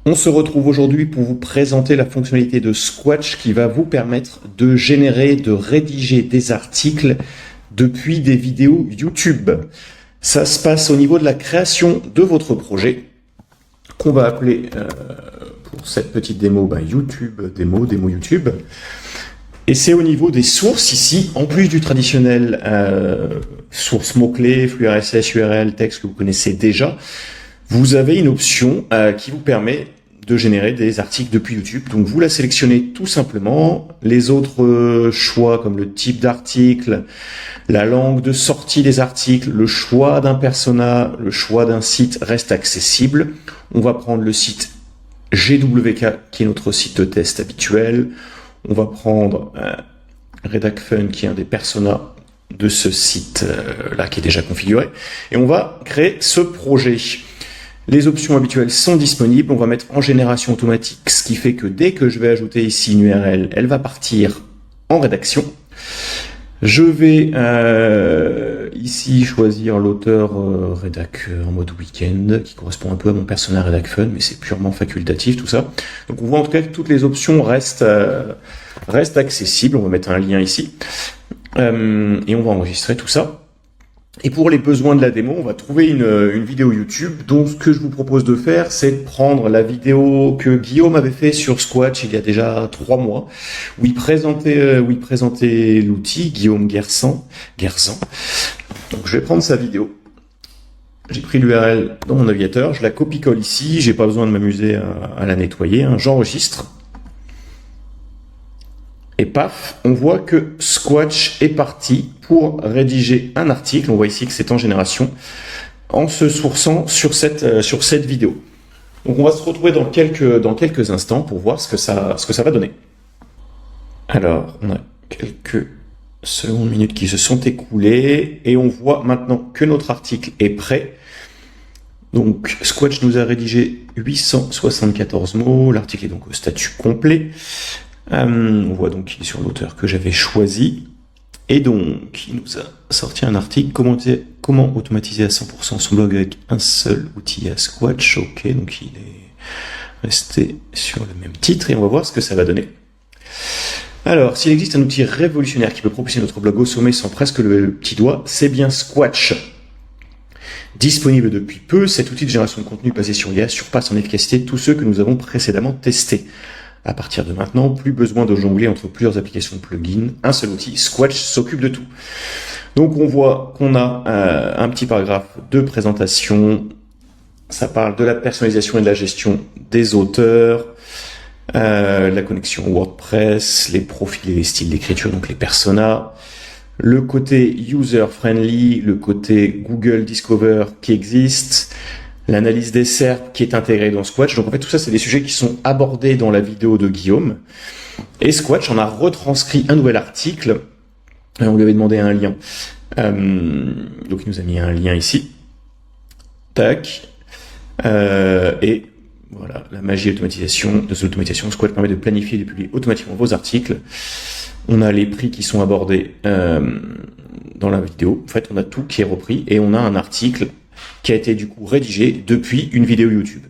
On se retrouve aujourd'hui pour vous présenter la fonctionnalité de Squatch qui va vous permettre de générer, de rédiger des articles depuis des vidéos YouTube. Ça se passe au niveau de la création de votre projet qu'on va appeler pour cette petite démo YouTube, démo YouTube. Et c'est au niveau des sources ici, en plus du traditionnel source mots-clés, flux RSS, URL, texte que vous connaissez déjà, vous avez une option qui vous permet de générer des articles depuis YouTube. Donc vous la sélectionnez tout simplement. Les autres choix comme le type d'article, la langue de sortie des articles, le choix d'un persona, le choix d'un site restent accessibles. On va prendre le site GWK qui est notre site de test habituel. On va prendre RedacFun qui est un des personas de ce site là qui est déjà configuré. Et on va créer ce projet. Les options habituelles sont disponibles. On va mettre en génération automatique, ce qui fait que dès que je vais ajouter ici une URL, elle va partir en rédaction. Je vais ici choisir l'auteur rédac en mode week-end, qui correspond un peu à mon persona RedacFun, mais c'est purement facultatif tout ça. Donc on voit en tout cas que toutes les options restent accessibles. On va mettre un lien ici et on va enregistrer tout ça. Et pour les besoins de la démo, on va trouver une vidéo YouTube. Donc, ce que je vous propose de faire, c'est de prendre la vidéo que Guillaume avait fait sur Squatch il y a déjà 3 mois, où il présentait l'outil, Guillaume Guersan. Donc, je vais prendre sa vidéo. J'ai pris l'URL dans mon navigateur, je la copie-colle ici. J'ai pas besoin de m'amuser à la nettoyer. Hein. J'enregistre. Et paf, on voit que Squatch est parti pour rédiger un article. On voit ici que c'est en génération en se sourçant sur cette vidéo. Donc on va se retrouver dans quelques instants pour voir ce que ça va donner. Alors, on a quelques secondes, minutes qui se sont écoulées et on voit maintenant que notre article est prêt. Donc Squatch nous a rédigé 874 mots. L'article est donc au statut complet. On voit donc qu'il est sur l'auteur que j'avais choisi. Et donc, il nous a sorti un article, comment automatiser à 100% son blog avec un seul outil à Squatch. Ok, donc il est resté sur le même titre et on va voir ce que ça va donner. Alors, s'il existe un outil révolutionnaire qui peut propulser notre blog au sommet sans presque lever le petit doigt, c'est bien Squatch. Disponible depuis peu, cet outil de génération de contenu basé sur IA surpasse en efficacité tous ceux que nous avons précédemment testés. À partir de maintenant, plus besoin de jongler entre plusieurs applications de plugins. Un seul outil, Squatch s'occupe de tout. Donc on voit qu'on a un petit paragraphe de présentation. Ça parle de la personnalisation et de la gestion des auteurs, la connexion WordPress, les profils et les styles d'écriture, donc les personas, le côté user-friendly, le côté Google Discover qui existe, l'analyse des SERP qui est intégrée dans Squatch. Donc en fait tout ça c'est des sujets qui sont abordés dans la vidéo de Guillaume. Et Squatch en a retranscrit un nouvel article. On lui avait demandé un lien. Donc il nous a mis un lien ici. Tac. Et voilà, la magie de l'automatisation. Squatch permet de planifier et de publier automatiquement vos articles. On a les prix qui sont abordés dans la vidéo. En fait on a tout qui est repris et on a un article qui a été du coup rédigé depuis une vidéo YouTube.